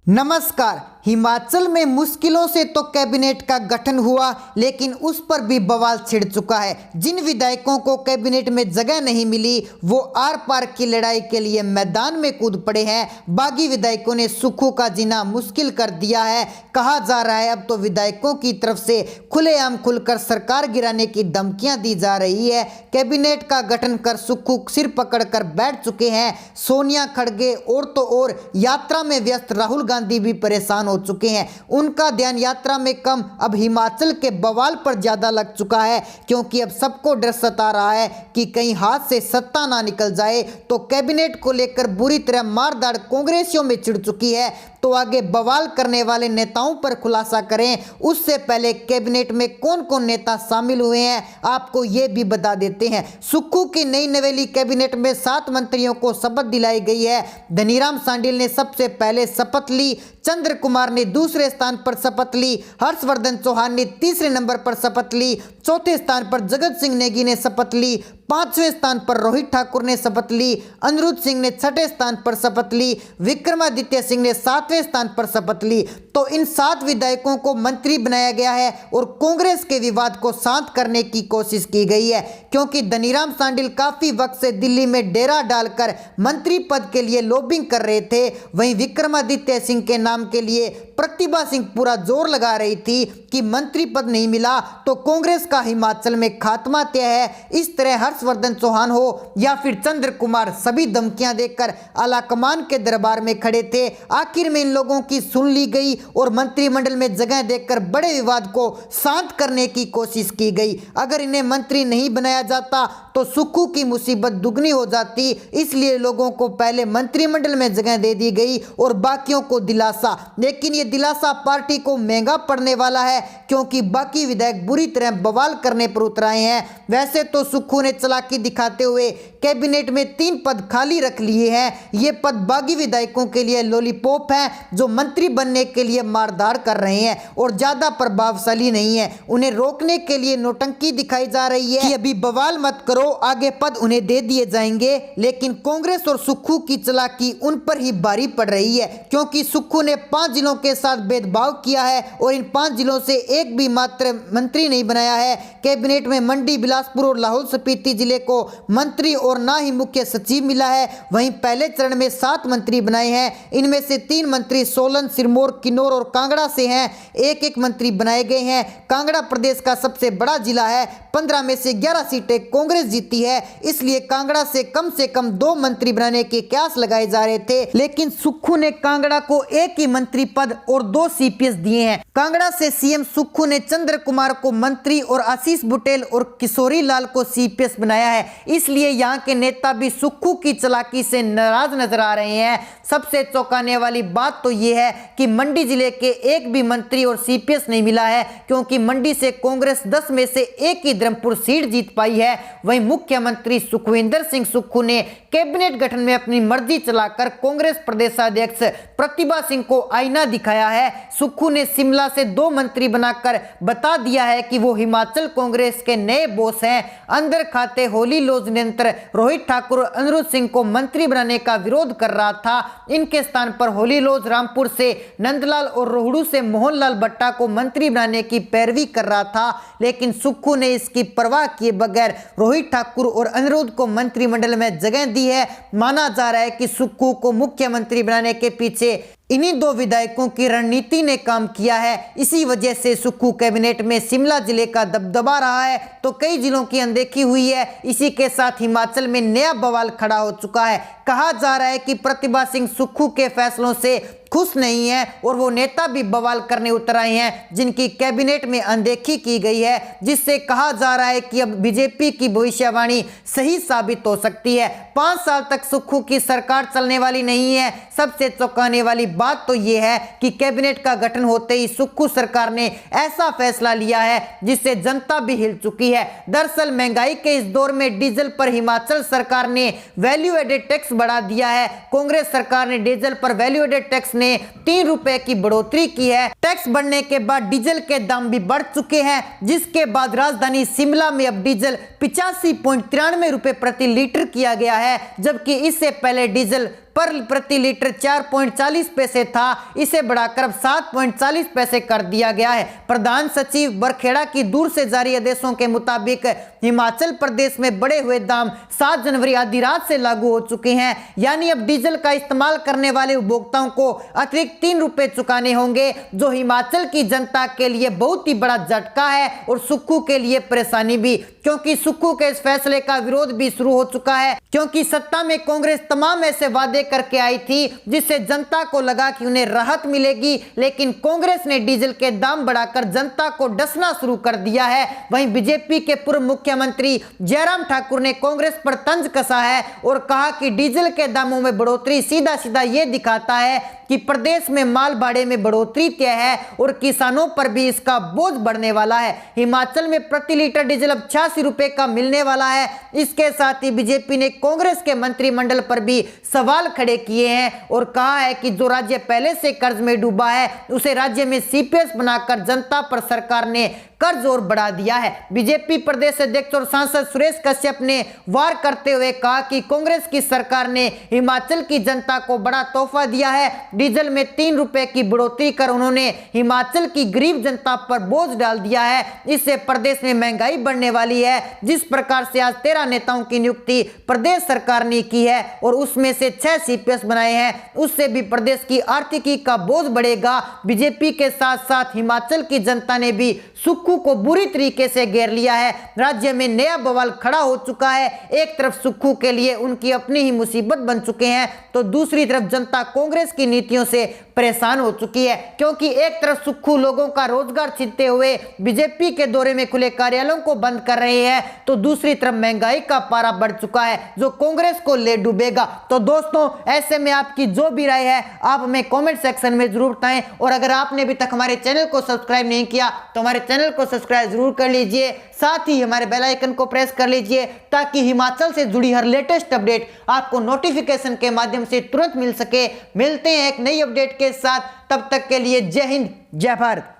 नमस्कार। हिमाचल में मुश्किलों से तो कैबिनेट का गठन हुआ, लेकिन उस पर भी बवाल छिड़ चुका है। जिन विधायकों को कैबिनेट में जगह नहीं मिली वो आर पार की लड़ाई के लिए मैदान में कूद पड़े हैं। बागी विधायकों ने सुक्खू का जीना मुश्किल कर दिया है। कहा जा रहा है अब तो विधायकों की तरफ से खुलेआम खुलकर सरकार गिराने की धमकियां दी जा रही है। कैबिनेट का गठन कर सुक्खू सिर पकड़कर बैठ चुके हैं। सोनिया, खड़गे और यात्रा में व्यस्त राहुल गांधी भी परेशान हो चुके हैं। उनका ध्यान यात्रा में कम, अब हिमाचल के बवाल पर ज्यादा लग चुका है, क्योंकि अब सबको डर सता रहा है कि कहीं हाथ से सत्ता ना निकल जाए। तो कैबिनेट को लेकर बुरी तरह मारदाड़ कांग्रेसियों में छिड़ चुकी है। तो आगे बवाल करने वाले नेताओं पर खुलासा करें उससे पहले कैबिनेट में कौन कौन नेता शामिल हुए हैं आपको ये भी बता देते हैं। सुक्खू की नई नवेली कैबिनेट में 7 मंत्रियों को शपथ दिलाई गई है। धनीराम शांडिल ने सबसे पहले शपथ ली, चंद्र कुमार ने दूसरे स्थान पर शपथ ली, हर्षवर्धन चौहान ने तीसरे नंबर पर शपथ ली, चौथे स्थान पर जगत सिंह नेगी ने शपथ ली, 5वें स्थान पर रोहित ठाकुर ने शपथ ली, अनिरुद्ध सिंह ने 6ठे स्थान पर शपथ ली, विक्रमादित्य सिंह ने 7वें स्थान पर शपथ ली। तो इन 7 विधायकों को मंत्री बनाया गया है और कांग्रेस के विवाद को शांत करने की कोशिश की गई है, क्योंकि धनीराम शांडिल काफी वक्त से दिल्ली में डेरा डालकर मंत्री पद के लिए लॉबिंग कर रहे थे। वहीं विक्रमादित्य सिंह के नाम के लिए प्रतिभा सिंह पूरा जोर लगा रही थी कि मंत्री पद नहीं मिला तो कांग्रेस का हिमाचल में खात्मा तय है। इस तरह हर्षवर्धन चौहान हो या फिर चंद्र कुमार, सभी धमकियां देकर आलाकमान के दरबार में खड़े थे। आखिर में इन लोगों की सुन ली गई और मंत्रिमंडल में जगह देकर बड़े विवाद को शांत करने की कोशिश की गई। अगर इन्हें मंत्री नहीं बनाया जाता तो सुक्खू की मुसीबत दुगनी हो जाती, इसलिए लोगों को पहले मंत्रिमंडल में जगह दे दी गई और बाकियों को दिलासा। लेकिन ये दिलासा पार्टी को महंगा पड़ने वाला है, क्योंकि बाकी विधायक बुरी तरह बवाल करने पर उतर आए हैं। वैसे तो सुक्खू ने चालाकी दिखाते हुए कैबिनेट में 3 पद खाली रख लिए हैं। ये पद बागी विधायकों के लिए लॉलीपॉप हैं, जो मंत्री बनने के लिए मारधाड़ कर रहे हैं और ज्यादा प्रभावशाली नहीं है। उन्हें रोकने के लिए नौटंकी दिखाई जा रही है कि अभी बवाल मत करो, आगे पद उन्हें दे दिए जाएंगे। लेकिन कांग्रेस और सुक्खू की चालाकी उन पर ही भारी पड़ रही है, क्योंकि सुक्खू ने 5 जिलों के साथ भेदभाव किया है और इन 5 जिलों से एक भी मात्र मंत्री नहीं बनाया है। कैबिनेट में मंडी, बिलासपुर और लाहौल स्पीति जिले को मंत्री और ना ही मुख्य सचिव मिला है। वहीं पहले चरण में 7 मंत्री बनाए हैं। इनमें से 3 मंत्री सोलन, सिरमौर, किन्नौर और कांगड़ा से हैं। एक बनाए बनाए गए हैं। कांगड़ा प्रदेश का सबसे बड़ा जिला है। 15 में से 11 सीटें कांग्रेस जीती है, इसलिए कांगड़ा से कम 2 मंत्री बनाने के कयास लगाए जा रहे थे। लेकिन सुक्खू ने कांगड़ा को एक ही मंत्री पद और 2 सीपीएस दिए हैं। कांगड़ा से सीएम सुक्खू ने चंद्र कुमार को मंत्री और आशीष बुटेल और किशोरी लाल को सीपीएस बनाया है, इसलिए यहाँ के नेता भी सुक्खू की चालाकी से नाराज नजर आ रहे हैं। सबसे चौंकाने वाली बात तो यह है कि मंडी जिले के एक भी मंत्री और सीपीएस नहीं मिला है, क्योंकि मंडी से कांग्रेस 10 में से 1 ही धर्मपुर सीट जीत पाई है। वहीं मुख्यमंत्री सुखविंदर सिंह सुक्खू ने कैबिनेट गठन में अपनी मर्जी चलाकर कांग्रेस प्रदेशाध्यक्ष प्रतिभा सिंह को आईना दिखाया है। सुक्खू ने शिमला से 2 मंत्री बनाकर बता दिया है कि वो हिमाचल कांग्रेस के नए बॉस हैं। अंदर खाते होली लॉज नियंत्र रोहित ठाकुर और अनिरुद्ध सिंह को मंत्री बनाने का विरोध कर रहा था। इनके स्थान पर होली लॉज रामपुर से नंदलाल और रोहड़ू से मोहनलाल भट्टा को मंत्री बनाने की पैरवी कर रहा था, लेकिन सुक्खू ने इसकी परवाह किए बगैर रोहित ठाकुर और अनिरुद्ध को मंत्रिमंडल में जगह दी है। माना जा रहा है कि सुक्खू को मुख्यमंत्री बनाने के पीछे इन्हीं 2 विधायकों की रणनीति ने काम किया है। इसी वजह से सुक्खू कैबिनेट में शिमला जिले का दबदबा रहा है तो कई जिलों की अनदेखी हुई है। इसी के साथ हिमाचल में नया बवाल खड़ा हो चुका है। कहा जा रहा है कि प्रतिभा सिंह सुक्खू के फैसलों से खुश नहीं है और वो नेता भी बवाल करने उतर आए हैं, जिनकी कैबिनेट में अनदेखी की गई है, जिससे कहा जा रहा है कि अब बीजेपी की भविष्यवाणी सही साबित हो सकती है। 5 साल तक सुक्खू की सरकार चलने वाली नहीं है। सबसे चौंकाने वाली बात तो यह है कि कैबिनेट का गठन होते ही सुक्खू सरकार ने ऐसा फैसला लिया है जिससे जनता भी हिल चुकी है। दरअसल महंगाई के इस दौर में डीजल पर हिमाचल सरकार ने वैल्यू एडेड टैक्स बढ़ा दिया है। कांग्रेस सरकार ने डीजल पर वैल्यू एडेड टैक्स ने 3 रुपए की बढ़ोतरी की है। टैक्स बढ़ने के बाद डीजल के दाम भी बढ़ चुके हैं, जिसके बाद राजधानी शिमला में अब डीजल 85.93 रुपए प्रति लीटर किया गया है, जबकि इससे पहले डीजल पर प्रति लीटर 4.40 पैसे था, इसे बढ़ाकर अब 7.40 पैसे कर दिया गया है। प्रधान सचिव बरखेड़ा की दूर से जारी आदेशों के मुताबिक हिमाचल प्रदेश में बढ़े हुए दाम 7 जनवरी आधी रात से लागू हो चुके हैं। यानी अब डीजल का इस्तेमाल करने वाले उपभोक्ताओं को अतिरिक्त 3 रुपए चुकाने होंगे, जो हिमाचल की जनता के लिए बहुत ही बड़ा झटका है और सुक्खू के लिए परेशानी भी, क्योंकि सुक्खू के इस फैसले का विरोध भी शुरू हो चुका है। क्योंकि सत्ता में कांग्रेस तमाम ऐसे वादे करके आई थी जिससे जनता को लगा कि उन्हें राहत मिलेगी, लेकिन कांग्रेस ने डीजल के दाम बढ़ाकर जनता को डसना शुरू कर दिया है। वहीं बीजेपी के पूर्व मुख्यमंत्री जयराम ठाकुर ने कांग्रेस पर तंज कसा है और कहा कि डीजल के दामों में बढ़ोतरी सीधा सीधा ये दिखाता है कि प्रदेश में माल भाड़े में बढ़ोतरी तय है और किसानों पर भी इसका बोझ बढ़ने वाला है। हिमाचल में प्रति लीटर डीजल अब 86 रुपए का मिलने वाला है। इसके साथ ही बीजेपी ने कांग्रेस के मंत्रिमंडल पर भी सवाल खड़े किए हैं और कहा है कि जो राज्य पहले से कर्ज में डूबा है उसे राज्य में सीपीएस बनाकर जनता पर सरकार ने कर्ज और बढ़ा दिया है। बीजेपी प्रदेश अध्यक्ष और सांसद सुरेश कश्यप ने वार करते हुए कहा कि कांग्रेस की सरकार ने हिमाचल की जनता को बड़ा तोहफा दिया है। डीजल में 3 रुपए की बढ़ोतरी कर उन्होंने हिमाचल की गरीब जनता पर बोझ डाल दिया है। इससे प्रदेश में महंगाई बढ़ने वाली है। जिस प्रकार से आज 13 नेताओं की नियुक्ति प्रदेश सरकार ने की है और उसमें से 6 सीपीएस बनाए हैं, उससे भी प्रदेश की आर्थिकी का बोझ बढ़ेगा। बीजेपी के साथ साथ हिमाचल की जनता ने भी सुक्खू को बुरी तरीके से घेर लिया है। राज्य में नया बवाल खड़ा हो चुका है। एक तरफ सुक्खू के लिए उनकी अपनी ही मुसीबत बन चुके हैं, तो दूसरी तरफ जनता कांग्रेस की नीतियों से परेशान हो चुकी है। क्योंकि एक तरफ सुक्खू लोगों का रोजगार छीनते हुए बीजेपी के दौरे में खुले कार्यालयों को बंद कर रहे हैं, तो दूसरी तरफ महंगाई का पारा बढ़ चुका है जो कांग्रेस को ले डूबेगा। तो दोस्तों, ऐसे में आपकी जो भी राय है आप हमें कमेंट सेक्शन में जरूर बताएं और अगर आपने अभी तक हमारे चैनल को सब्सक्राइब नहीं किया तो हमारे चैनल को सब्सक्राइब जरूर कर लीजिए। साथ ही हमारे बेल आइकन को प्रेस कर लीजिए ताकि हिमाचल से जुड़ी हर लेटेस्ट अपडेट आपको नोटिफिकेशन के माध्यम से तुरंत मिल सके। मिलते हैं एक नई अपडेट के साथ, तब तक के लिए जय हिंद, जय भारत।